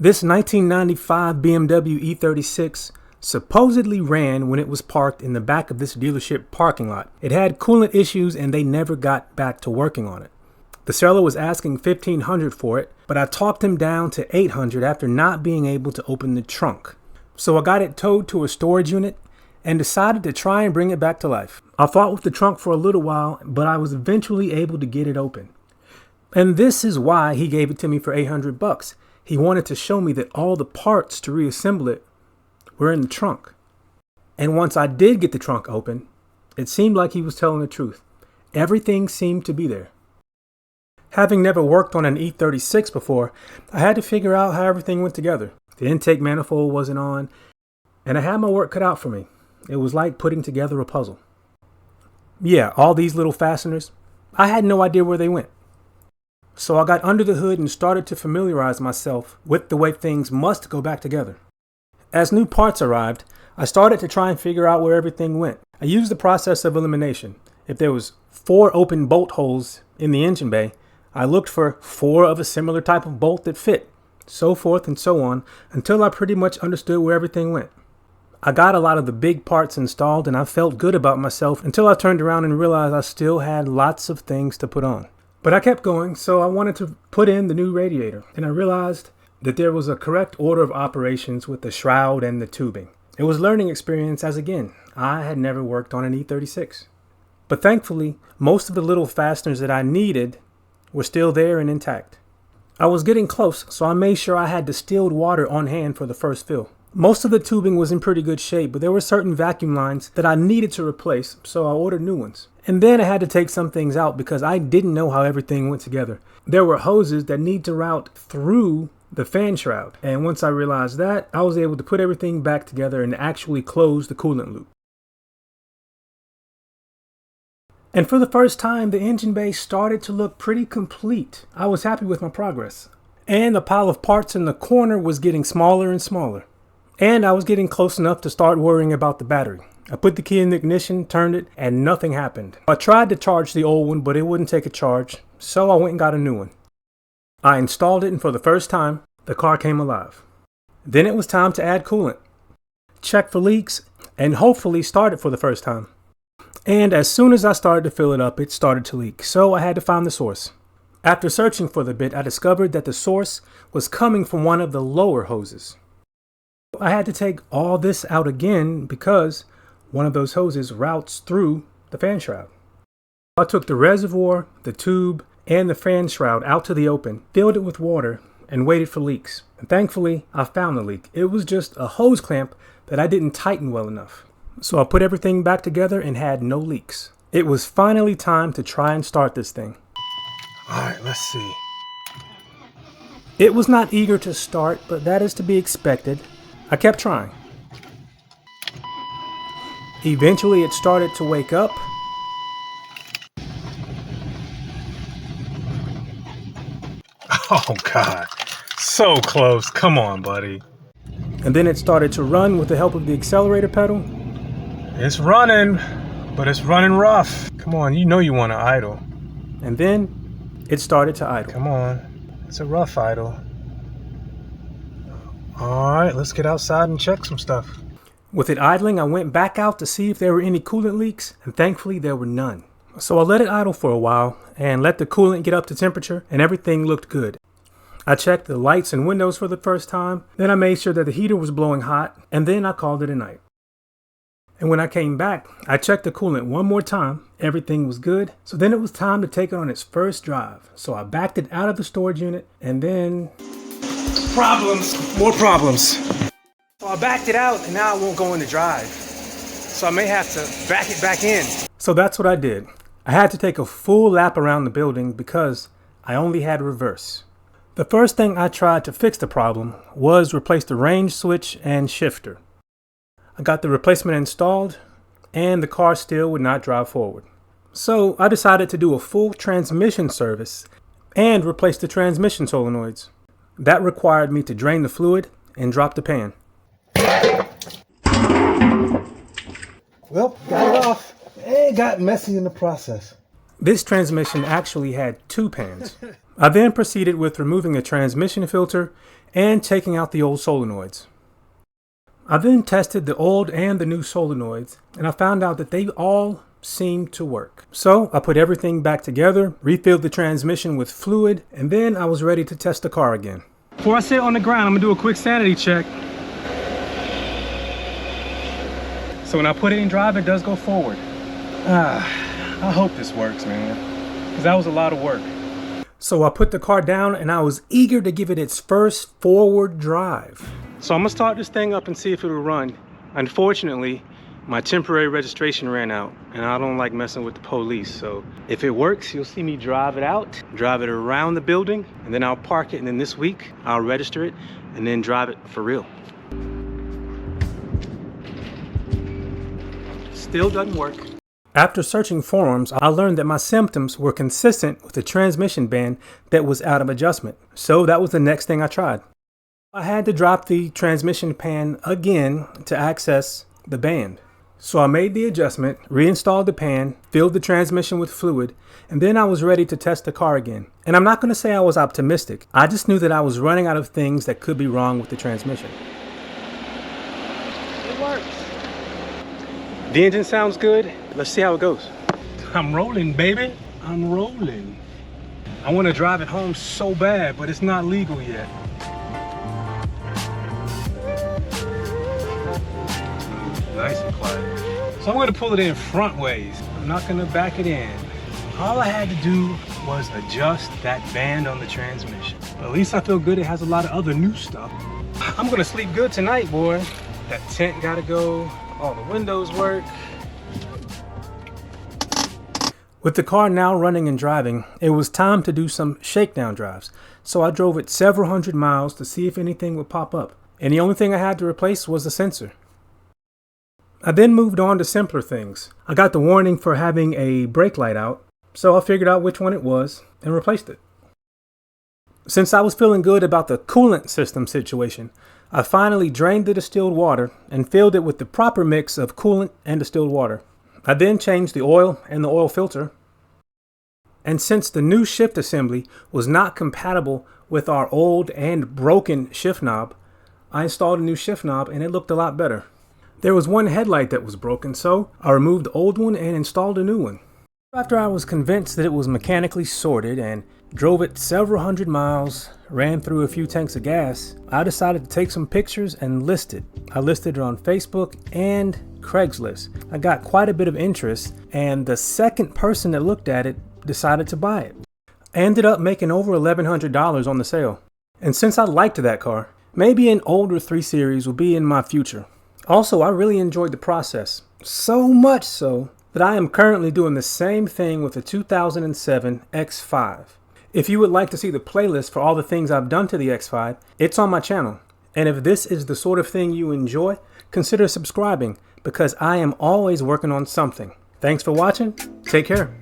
This 1995 BMW E36 supposedly ran when it was parked in the back of this dealership parking lot. It had coolant issues and they never got back to working on it. The seller was asking $1,500 for it, but I talked him down to $800 after not being able to open the trunk. So I got it towed to a storage unit and decided to try and bring it back to life. I fought with the trunk for a little while, but I was eventually able to get it open. And this is why he gave it to me for $800. He wanted to show me that all the parts to reassemble it were in the trunk. And once I did get the trunk open, it seemed like he was telling the truth. Everything seemed to be there. Having never worked on an E36 before, I had to figure out how everything went together. The intake manifold wasn't on, and I had my work cut out for me. It was like putting together a puzzle. Yeah, all these little fasteners, I had no idea where they went. So I got under the hood and started to familiarize myself with the way things must go back together. As new parts arrived, I started to try and figure out where everything went. I used the process of elimination. If there was 4 open bolt holes in the engine bay, I looked for 4 of a similar type of bolt that fit, so forth and so on, until I pretty much understood where everything went. I got a lot of the big parts installed and I felt good about myself until I turned around and realized I still had lots of things to put on. But I kept going, so I wanted to put in the new radiator, and I realized that there was a correct order of operations with the shroud and the tubing. It was a learning experience as, again, I had never worked on an E36. But thankfully, most of the little fasteners that I needed were still there and intact. I was getting close, so I made sure I had distilled water on hand for the first fill. Most of the tubing was in pretty good shape, but there were certain vacuum lines that I needed to replace, so I ordered new ones. And then I had to take some things out because I didn't know how everything went together. There were hoses that need to route through the fan shroud, and once I realized that, I was able to put everything back together and actually close the coolant loop. And for the first time, the engine bay started to look pretty complete. I was happy with my progress. And the pile of parts in the corner was getting smaller and smaller. And I was getting close enough to start worrying about the battery. I put the key in the ignition, turned it, and nothing happened. I tried to charge the old one, but it wouldn't take a charge, so I went and got a new one. I installed it, and for the first time, the car came alive. Then it was time to add coolant, check for leaks, and hopefully start it for the first time. And as soon as I started to fill it up, it started to leak, so I had to find the source. After searching for the bit, I discovered that the source was coming from one of the lower hoses. I had to take all this out again because one of those hoses routes through the fan shroud. I took the reservoir, the tube, and the fan shroud out to the open, filled it with water, and waited for leaks. And thankfully, I found the leak. It was just a hose clamp that I didn't tighten well enough. So I put everything back together and had no leaks. It was finally time to try and start this thing. All right, let's see. It was not eager to start, but that is to be expected. I kept trying. Eventually it started to wake up. Oh God, so close. Come on, buddy. And then it started to run with the help of the accelerator pedal. It's running, but it's running rough. Come on, you know you want to idle. And then it started to idle. Come on, it's a rough idle. All right, let's get outside and check some stuff. With it idling, I went back out to see if there were any coolant leaks, and thankfully there were none. So I let it idle for a while and let the coolant get up to temperature, and everything looked good. I checked the lights and windows for the first time, then I made sure that the heater was blowing hot, and then I called it a night. And when I came back, I checked the coolant one more time. Everything was good, so then it was time to take it on its first drive. So I backed it out of the storage unit, and then... more problems. So I backed it out and now it won't go into drive. So I may have to back it back in. So that's what I did. I had to take a full lap around the building because I only had reverse. The first thing I tried to fix the problem was replace the range switch and shifter. I got the replacement installed and the car still would not drive forward. So I decided to do a full transmission service and replace the transmission solenoids. That required me to drain the fluid and drop the pan. Well, got it off. It got messy in the process. This transmission actually had 2 pans. I then proceeded with removing the transmission filter and taking out the old solenoids. I then tested the old and the new solenoids, and I found out that they all seemed to work. So I put everything back together, refilled the transmission with fluid, and then I was ready to test the car again. Before I sit on the ground, I'm gonna do a quick sanity check. So when I put it in drive, it does go forward. I hope this works, man, because that was a lot of work. So I put the car down and I was eager to give it its first forward drive. So I'm gonna start this thing up and see if it'll run. Unfortunately, my temporary registration ran out and I don't like messing with the police. So if it works, you'll see me drive it out, drive it around the building, and then I'll park it. And then this week I'll register it and then drive it for real. Still doesn't work. After searching forums, I learned that my symptoms were consistent with the transmission band that was out of adjustment. So that was the next thing I tried. I had to drop the transmission pan again to access the band. So I made the adjustment, reinstalled the pan, filled the transmission with fluid, and then I was ready to test the car again. And I'm not going to say I was optimistic. I just knew that I was running out of things that could be wrong with the transmission. It works. The engine sounds good. Let's see how it goes. I'm rolling, baby. I'm rolling. I want to drive it home so bad, but it's not legal yet. Nice and quiet. So I'm going to pull it in front ways. I'm not going to back it in. All I had to do was adjust that band on the transmission. But at least I feel good. It has a lot of other new stuff. I'm going to sleep good tonight, boy. That tent got to go. All the windows work. With the car now running and driving, it was time to do some shakedown drives. So I drove it several hundred miles to see if anything would pop up. And the only thing I had to replace was the sensor. I then moved on to simpler things. I got the warning for having a brake light out, so I figured out which one it was and replaced it. Since I was feeling good about the coolant system situation, I finally drained the distilled water and filled it with the proper mix of coolant and distilled water. I then changed the oil and the oil filter. And since the new shift assembly was not compatible with our old and broken shift knob, I installed a new shift knob and it looked a lot better. There was one headlight that was broken, so I removed the old one and installed a new one. After I was convinced that it was mechanically sorted and drove it several hundred miles, ran through a few tanks of gas, I decided to take some pictures and list it. I listed it on Facebook and Craigslist. I got quite a bit of interest, and the second person that looked at it decided to buy it. I ended up making over $1,100 on the sale. And since I liked that car, maybe an older 3 Series will be in my future. Also, I really enjoyed the process. So much so that I am currently doing the same thing with the 2007 X5. If you would like to see the playlist for all the things I've done to the X5, it's on my channel. And if this is the sort of thing you enjoy, consider subscribing because I am always working on something. Thanks for watching. Take care.